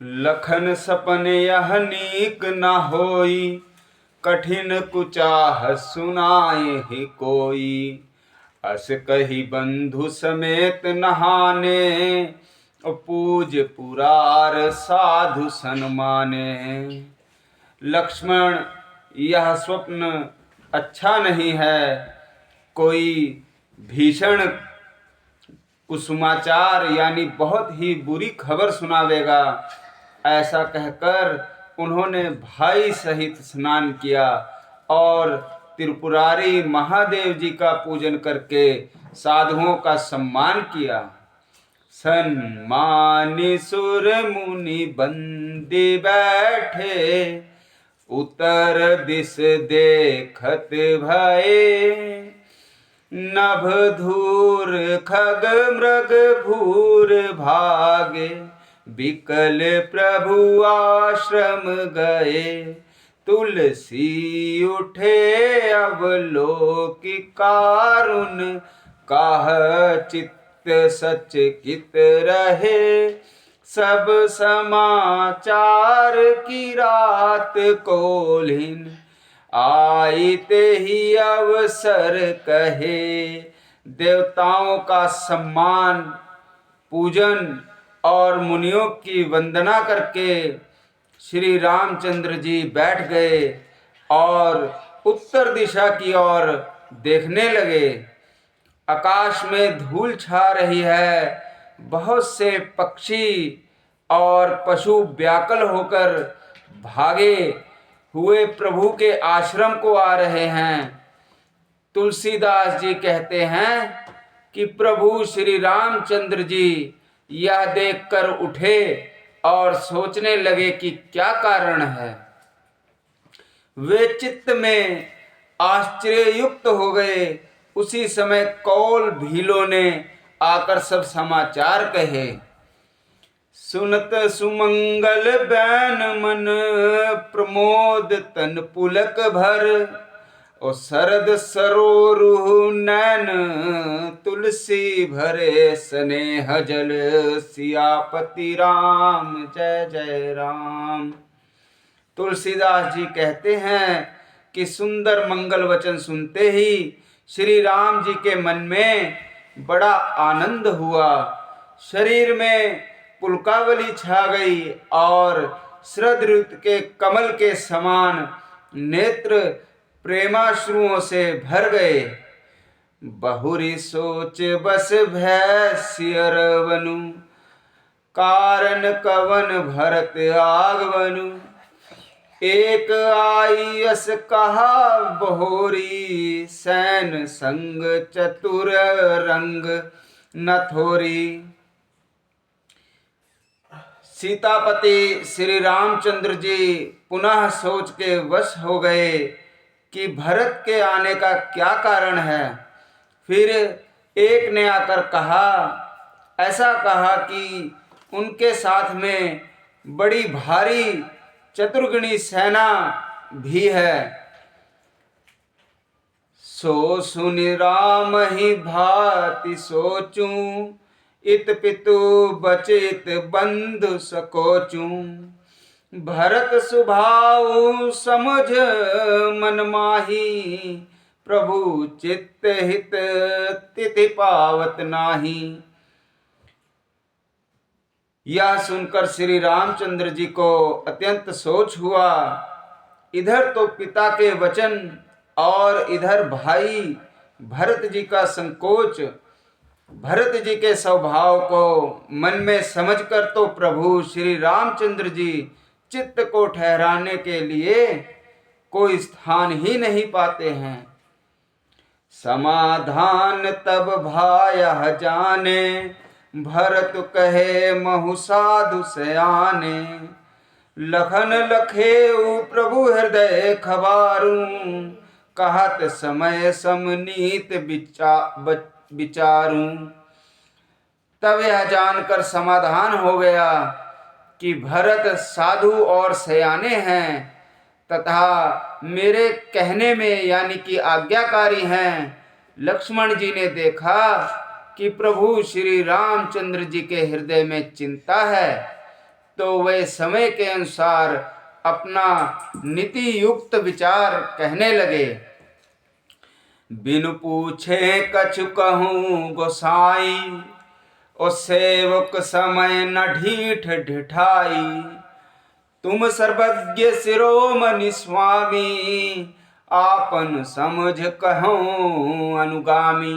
लखन सपन यह नीक न होई, कठिन कुचाह सुनाए ही कोई। अस कही बंधु समेत नहाने, पूज पुरार साधु सन्माने। लक्ष्मण, यह स्वप्न अच्छा नहीं है। कोई भीषण कुसुमाचार यानी बहुत ही बुरी खबर सुनावेगा। ऐसा कहकर उन्होंने भाई सहित स्नान किया और त्रिपुरारी महादेव जी का पूजन करके साधुओं का सम्मान किया। सन्मानी सुर मुनि बंदी बैठे, उतर दिस देखत भये। नभ धूर खग मृग भूर भागे, बिकल प्रभु आश्रम गए। तुलसी उठे अवलोकि कारुण, काह चित्त सच कित रहे। सब समाचार की रात कोलिन, आई ते ही अवसर कहे। देवताओं का सम्मान, पूजन और मुनियों की वंदना करके श्री रामचंद्र जी बैठ गए और उत्तर दिशा की ओर देखने लगे। आकाश में धूल छा रही है। बहुत से पक्षी और पशु व्याकुल होकर भागे हुए प्रभु के आश्रम को आ रहे हैं। तुलसीदास जी कहते हैं कि प्रभु श्री रामचंद्र जी यह देखकर उठे और सोचने लगे कि क्या कारण है। वे चित्त में आश्चर्ययुक्त हो गए। उसी समय कौल भीलों ने आकर सब समाचार कहे। सुनत सुमंगल बैन मन, प्रमोद तन पुलक भर। ओ शरद सरोरुह नैन, तुलसी भरे स्नेह जल। सियापति राम जय जय राम। तुलसीदास जी कहते हैं कि सुंदर मंगल वचन सुनते ही श्री राम जी के मन में बड़ा आनंद हुआ। शरीर में पुलकावली छा गई और शरद ऋतु के कमल के समान नेत्र प्रेमाश्रुओं से भर गए। बहुरी सोच बस भय सियर बनु, कारण कवन भरत आगवनु। एक आई अस कहा बहोरी, सैन संग चतुर रंग न थोरी। सीतापति श्री रामचंद्र जी पुनः सोच के वश हो गए कि भरत के आने का क्या कारण है। फिर एक ने आकर कहा, ऐसा कहा कि उनके साथ में बड़ी भारी चतुर्गणी सेना भी है। सो सुनि राम ही भाति सोचूं, इत पितु बचित बंधु सकोचूं। भरत सुभाऊ समझ मन माही, प्रभु चित्त हित तिथि पावत नाही। यह सुनकर श्री रामचंद्र जी को अत्यंत सोच हुआ। इधर तो पिता के वचन और इधर भाई भरत जी का संकोच। भरत जी के स्वभाव को मन में समझकर तो प्रभु श्री रामचंद्र जी चित्त को ठहराने के लिए कोई स्थान ही नहीं पाते हैं। समाधान तब भाया जाने, भरत कहे महु साधु सयाने। लखन लखेऊ प्रभु हृदय खबारूं, कहत समय समनीत विचारूं। तब यह जानकर समाधान हो गया कि भरत साधु और सयाने हैं तथा मेरे कहने में यानी कि आज्ञाकारी हैं। लक्ष्मण जी ने देखा कि प्रभु श्री रामचंद्र जी के हृदय में चिंता है, तो वे समय के अनुसार अपना नीति युक्त विचार कहने लगे। बिनु पूछे कछु कहूँ गोसाई, ओ सेवक समय न ढीठ ढिठाई। तुम सर्वज्ञ शिरोमणि स्वामी, आपन समझ कहूँ अनुगामी।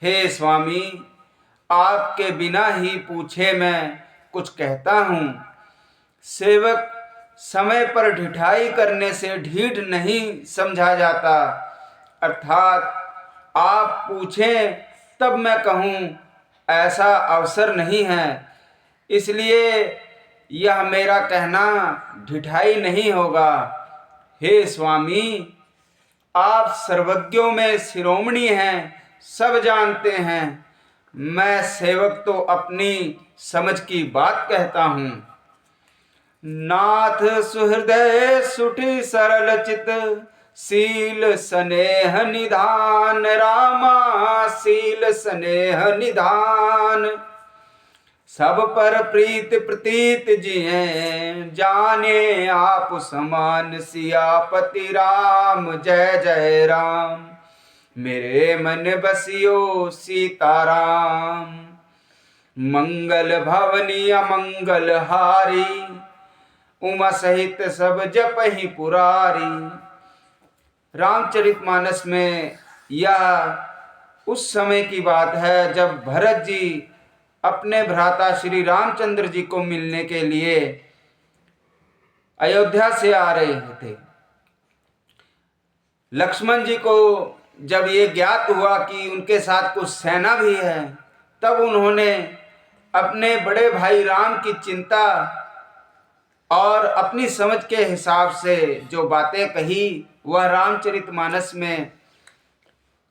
हे स्वामी, आपके बिना ही पूछे मैं कुछ कहता हूँ। सेवक समय पर ढिठाई करने से ढीठ नहीं समझा जाता, अर्थात आप पूछें तब मैं कहूँ, ऐसा अवसर नहीं है। इसलिए यह मेरा कहना ढिठाई नहीं होगा। हे स्वामी, आप सर्वज्ञों में शिरोमणि हैं, सब जानते हैं। मैं सेवक तो अपनी समझ की बात कहता हूँ। नाथ सुहृदय सुठी सरल चित, शील स्नेह निधान। रामा शील स्नेह निधान। सब पर प्रीत प्रतीत जिए, जाने आप समान। सियापति राम जय जय राम, मेरे मन बसियो सीताराम। मंगल भवनी अमंगल हारी, उमा सहित सब जपहि पुरारी। रामचरितमानस में यह उस समय की बात है जब भरत जी अपने भ्राता श्री रामचंद्र जी को मिलने के लिए अयोध्या से आ रहे थे। लक्ष्मण जी को जब ये ज्ञात हुआ कि उनके साथ कुछ सेना भी है, तब उन्होंने अपने बड़े भाई राम की चिंता और अपनी समझ के हिसाब से जो बातें कही, वह रामचरितमानस में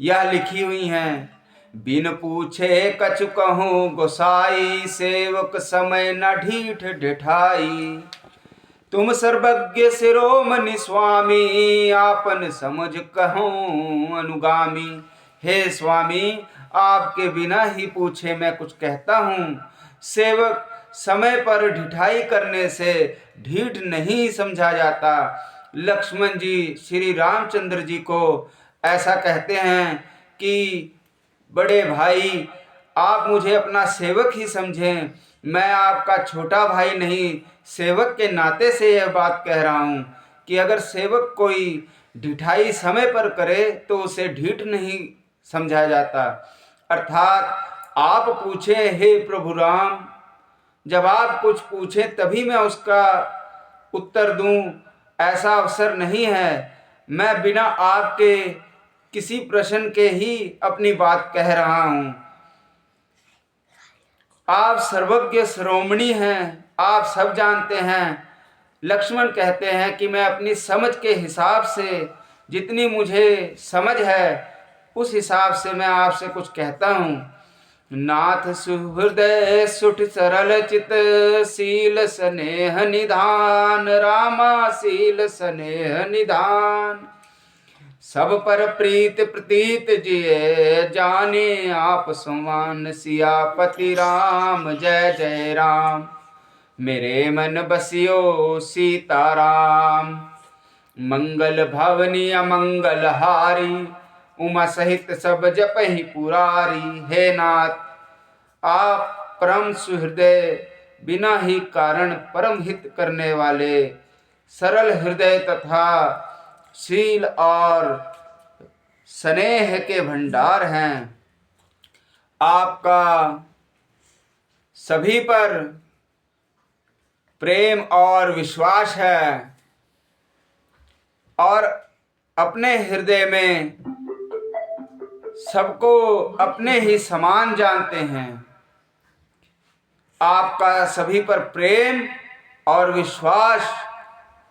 यह लिखी हुई हैं। बिन पूछे कछु कहूँ गोसाई, सेवक समय न ढीठ ढिठाई। तुम सर्वज्ञ शिरोमणि स्वामी, आपन समझ कहूँ अनुगामी। हे स्वामी, आपके बिना ही पूछे मैं कुछ कहता हूँ। सेवक समय पर ढिठाई करने से ढीठ नहीं समझा जाता। लक्ष्मण जी श्री रामचंद्र जी को ऐसा कहते हैं कि बड़े भाई, आप मुझे अपना सेवक ही समझें, मैं आपका छोटा भाई नहीं। सेवक के नाते से यह बात कह रहा हूँ कि अगर सेवक कोई ढिठाई समय पर करे तो उसे ढीठ नहीं समझा जाता। अर्थात आप पूछे हे प्रभु राम, जब आप कुछ पूछें तभी मैं उसका उत्तर दूं, ऐसा अवसर नहीं है। मैं बिना आपके किसी प्रश्न के ही अपनी बात कह रहा हूँ। आप सर्वज्ञ शिरोमणि हैं, आप सब जानते हैं। लक्ष्मण कहते हैं कि मैं अपनी समझ के हिसाब से, जितनी मुझे समझ है उस हिसाब से मैं आपसे कुछ कहता हूँ। नाथ सुहृदय सुठ सरल चित, शील स्नेह निधान। रामा शील स्नेह निधान। सब पर प्रीत प्रतीत जिए, जाने आप समान। सियापति राम जय जय राम, मेरे मन बसियो सीताराम। मंगल भवनी अमंगल हारी, उमा सहित सब जपहि पुरारी। हे नाथ, आप परम सुहृदय, बिना ही कारण परम हित करने वाले, सरल हृदय तथा शील और स्नेह के भंडार हैं। आपका सभी पर प्रेम और विश्वास है और अपने हृदय में सबको अपने ही समान जानते हैं। आपका सभी पर प्रेम और विश्वास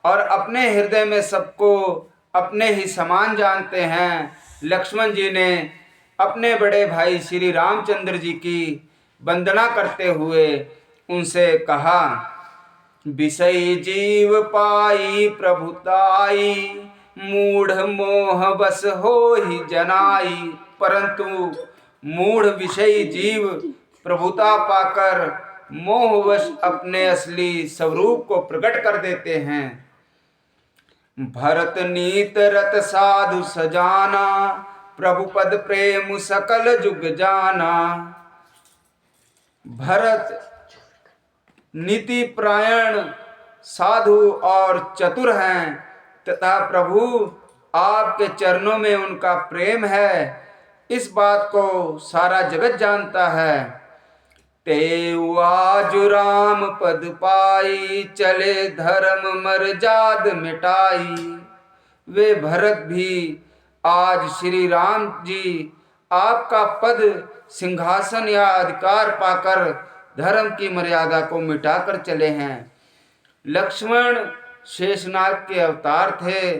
और अपने हृदय में सबको अपने ही समान जानते हैं। लक्ष्मण जी ने अपने बड़े भाई श्री रामचंद्र जी की वंदना करते हुए उनसे कहा, विषय जीव पाई प्रभुताई, मूढ़ मोह बस हो ही जनाई। परंतु मूढ़ विषयी जीव प्रभुता पाकर मोहवश अपने असली स्वरूप को प्रकट कर देते हैं। भरत नीत रत साधु सजाना, प्रभु पद प्रेम सकल जुग जाना। भरत नीति प्रायण साधु और चतुर हैं तथा प्रभु आपके चरणों में उनका प्रेम है, इस बात को सारा जगत जानता है। तेउ आज राम पद पाई, चले धर्म मर्याद मिटाई। वे भरत भी आज श्री राम जी आपका पद सिंहासन या अधिकार पाकर धर्म की मर्यादा को मिटाकर चले हैं। लक्ष्मण शेषनाग के अवतार थे।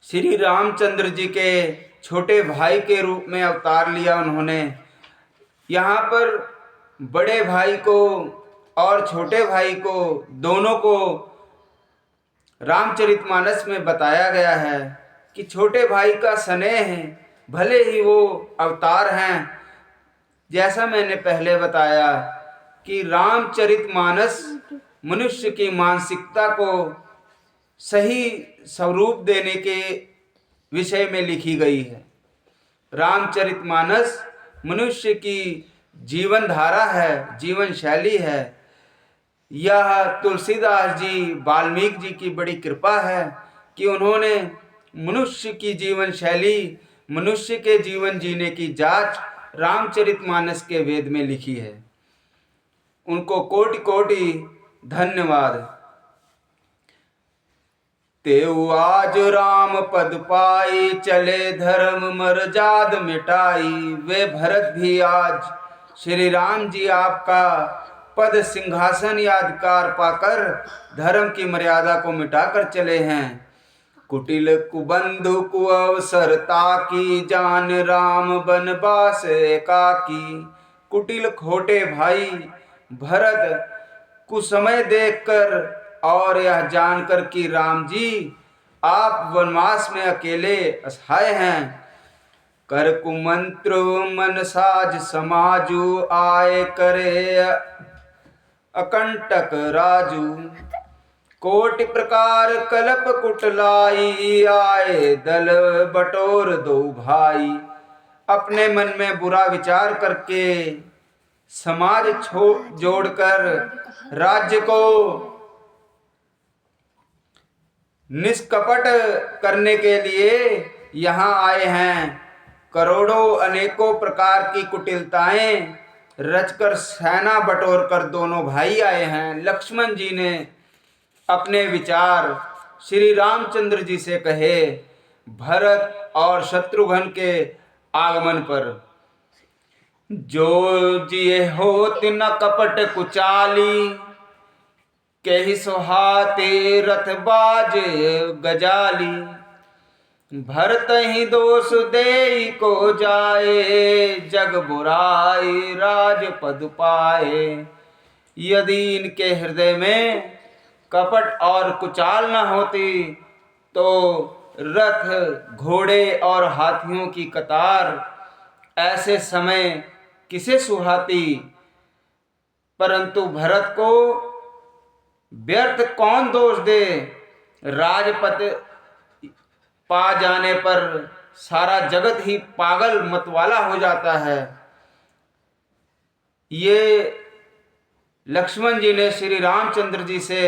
श्री रामचंद्र जी के छोटे भाई के रूप में अवतार लिया उन्होंने। यहाँ पर बड़े भाई को और छोटे भाई को दोनों को रामचरितमानस में बताया गया है कि छोटे भाई का स्नेह है, भले ही वो अवतार हैं। जैसा मैंने पहले बताया कि रामचरितमानस मनुष्य की मानसिकता को सही स्वरूप देने के विषय में लिखी गई है। रामचरितमानस मनुष्य की जीवन धारा है, जीवन शैली है। यह तुलसीदास जी, वाल्मीकि जी की बड़ी कृपा है कि उन्होंने मनुष्य की जीवन शैली, मनुष्य के जीवन जीने की जांच रामचरितमानस के वेद में लिखी है। उनको कोटि कोटि धन्यवाद। तेउ आज राम पद पाई, चले धर्म मर्याद मिटाई। वे भरत भी आज श्री राम जी आपका पद सिंहासन या अधिकार पाकर धर्म की मर्यादा को मिटाकर चले हैं। कुटिल कुबंधु कुअवसर ताकी, जान राम बनवास एकाकी। कुटिल खोटे भाई भरत कुसमय देखकर और यह जानकर कि राम जी आप वनवास में अकेले असहाय हैं। कर कुमंत्र मन साज समाजू, आए करे अकंटक राजू। कोटि प्रकार कलप कुटलाई, आए दल बटोर दो भाई। अपने मन में बुरा विचार करके समाज जोड़कर राज्य को निष्कपट करने के लिए यहाँ आए हैं। करोड़ों अनेकों प्रकार की कुटिलताएं रचकर सेना बटोर कर दोनों भाई आए हैं। लक्ष्मण जी ने अपने विचार श्री रामचंद्र जी से कहे भरत और शत्रुघ्न के आगमन पर। जो जिए होत न कपट कुचाली, केहि सुहाते रथ बाज गजाली। भरत ही दोष देई को जाए, जग बुराई राजपद पाए। यदि इनके हृदय में कपट और कुचाल न होती तो रथ, घोड़े और हाथियों की कतार ऐसे समय किसे सुहाती। परंतु भरत को व्यर्थ कौन दोष दे। राजपद पा जाने पर सारा जगत ही पागल मतवाला हो जाता है। ये लक्ष्मण जी ने श्री रामचंद्र जी से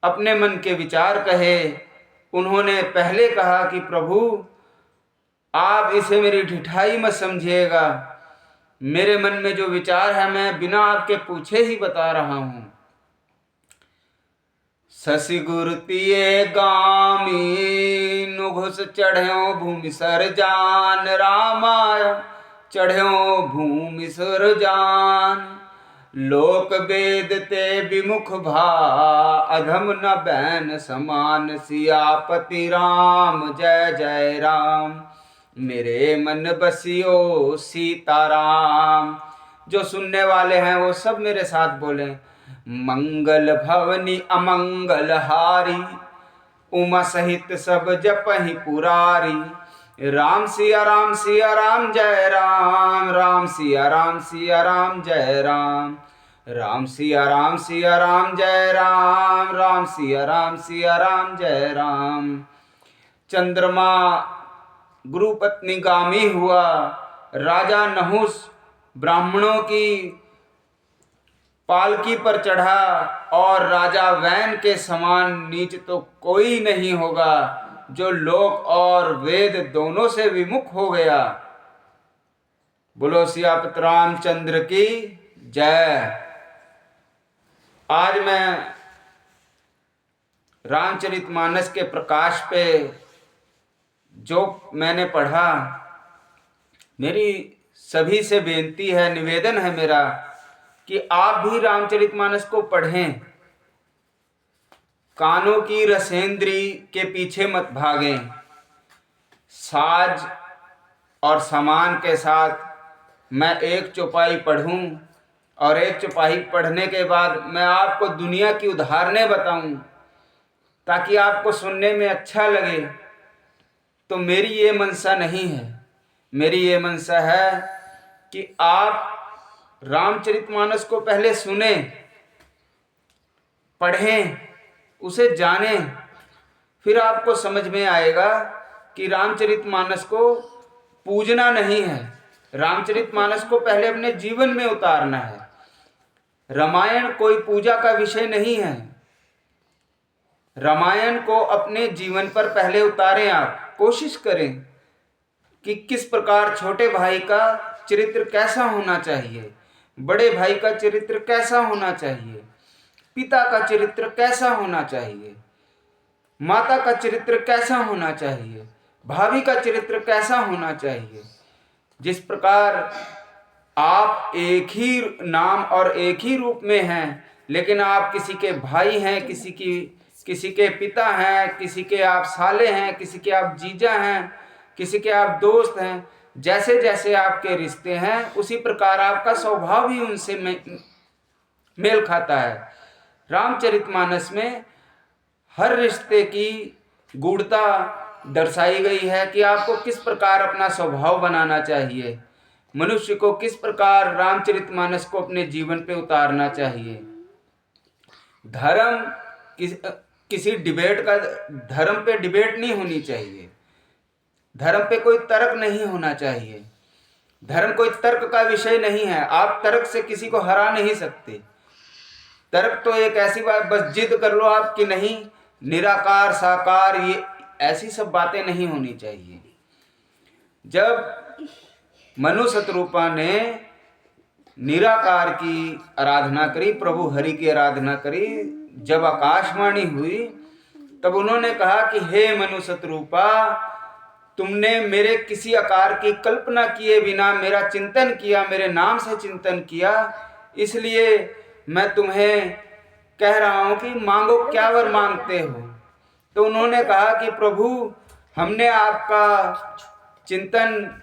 अपने मन के विचार कहे। उन्होंने पहले कहा कि प्रभु आप इसे मेरी ढिठाई मत समझिएगा, मेरे मन में जो विचार है मैं बिना आपके पूछे ही बता रहा हूँ। शशि गुरुतिये गामी, नुघुस चढ़्यो भूमि सर जान। रामायण चढ़्यो भूमि सर जान। लोक वेद ते विमुख भा, अधम न बैन समान। सियापति राम जय जय राम, मेरे मन बसियो सीताराम। जो सुनने वाले हैं वो सब मेरे साथ बोलें। मंगल भवनी अमंगल हारी, उमा सहित सब जपहि पुरारी। राम सिया राम जय राम, राम सिया राम जय राम। राम सिया राम जय राम, राम सिया राम जय राम। चंद्रमा गुरुपत्नी गामी हुआ, राजा नहुस ब्राह्मणों की पालकी पर चढ़ा, और राजा वैन के समान नीच तो कोई नहीं होगा, जो लोक और वेद दोनों से विमुख हो गया। बोलो सियापत रामचंद्र की जय। आज मैं रामचरितमानस के प्रकाश पे जो मैंने पढ़ा, मेरी सभी से बेनती है, निवेदन है मेरा कि आप भी रामचरितमानस को पढ़ें। कानों की रसेंद्री के पीछे मत भागें। साज और सामान के साथ मैं एक चौपाई पढ़ूं, और एक चौपाई पढ़ने के बाद मैं आपको दुनिया की उदाहरणें बताऊं, ताकि आपको सुनने में अच्छा लगे। तो मेरी ये मनसा नहीं है, मेरी ये मनसा है कि आप रामचरितमानस को पहले सुने, पढ़ें, उसे जानें, फिर आपको समझ में आएगा कि रामचरितमानस को पूजना नहीं है, रामचरितमानस को पहले अपने जीवन में उतारना है। रामायण कोई पूजा का विषय नहीं है। रामायण को अपने जीवन पर पहले उतारें। आप कोशिश करें कि किस प्रकार छोटे भाई का चरित्र कैसा होना चाहिए, बड़े भाई का चरित्र कैसा होना चाहिए, पिता का चरित्र कैसा होना चाहिए, माता का चरित्र कैसा होना चाहिए, भाभी का चरित्र कैसा होना चाहिए। जिस प्रकार आप एक ही नाम और एक ही रूप में हैं, लेकिन आप किसी के भाई हैं, किसी के पिता हैं, किसी के आप साले हैं, किसी के आप जीजा हैं, किसी के आप दोस्त हैं। जैसे जैसे आपके रिश्ते हैं, उसी प्रकार आपका स्वभाव भी उनसे मेल खाता है। रामचरितमानस में हर रिश्ते की गूढ़ता दर्शाई गई है कि आपको किस प्रकार अपना स्वभाव बनाना चाहिए, मनुष्य को किस प्रकार रामचरितमानस को अपने जीवन पे उतारना चाहिए। धर्म किसी डिबेट का, धर्म पे डिबेट नहीं होनी चाहिए, धर्म पे कोई तर्क नहीं होना चाहिए। धर्म कोई तर्क का विषय नहीं है। आप तर्क से किसी को हरा नहीं सकते। तर्क तो एक ऐसी बात, बस जिद कर लो आप कि नहीं निराकार साकार, ये ऐसी सब बातें नहीं होनी चाहिए। जब मनु शतरूपा ने निराकार की आराधना करी, प्रभु हरि की आराधना करी, जब आकाशवाणी हुई तब उन्होंने कहा कि हे मनु शतरूपा, तुमने मेरे किसी आकार की कल्पना किए बिना मेरा चिंतन किया, मेरे नाम से चिंतन किया, इसलिए मैं तुम्हें कह रहा हूं कि मांगो क्या वर मांगते हो। तो उन्होंने कहा कि प्रभु, हमने आपका चिंतन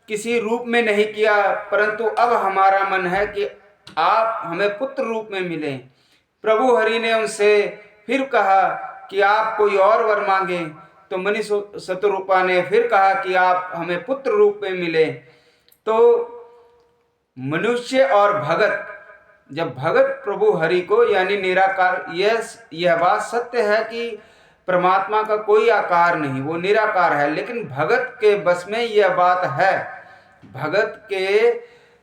किसी रूप में नहीं किया, परंतु अब हमारा मन है कि आप हमें पुत्र रूप में मिलें। प्रभु हरि ने उनसे फिर कहा कि आप कोई और वर मांगे। तो मनु शतरूपा ने फिर कहा कि आप हमें पुत्र रूप में मिले। तो मनुष्य और भगत, जब भगत प्रभु हरि को यानी निराकार, यह बात सत्य है कि परमात्मा का कोई आकार नहीं, वो निराकार है, लेकिन भगत के बस में यह बात है, भगत के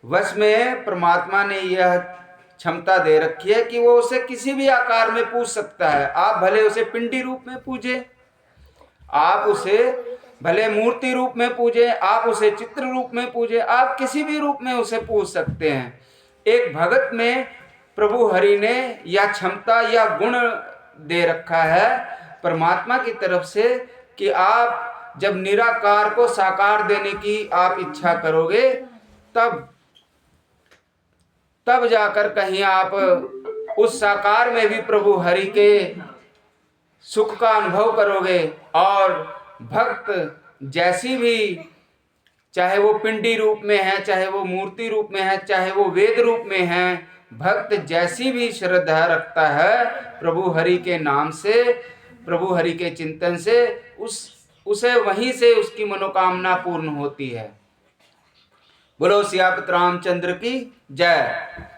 वश में परमात्मा ने यह क्षमता दे रखी है कि वो उसे किसी भी आकार में पूज सकता है। आप भले उसे पिंडी रूप में पूजे, आप उसे भले मूर्ति रूप में पूजे, आप उसे चित्र रूप में पूजे, आप किसी भी रूप में उसे पूज सकते हैं। एक भगत में प्रभु हरि ने यह क्षमता या गुण दे रखा है परमात्मा की तरफ से कि आप जब निराकार को साकार देने की आप इच्छा करोगे, तब जाकर कहीं आप उस साकार में भी प्रभु हरि के सुख का अनुभव करोगे। और भक्त जैसी भी, चाहे वो पिंडी रूप में है, चाहे वो मूर्ति रूप में है, चाहे वो वेद रूप में है, भक्त जैसी भी श्रद्धा रखता है प्रभु हरि के नाम से, प्रभु हरि के चिंतन से, उसे वहीं से उसकी मनोकामना पूर्ण होती है। बोलो सियापत रामचंद्र की जय।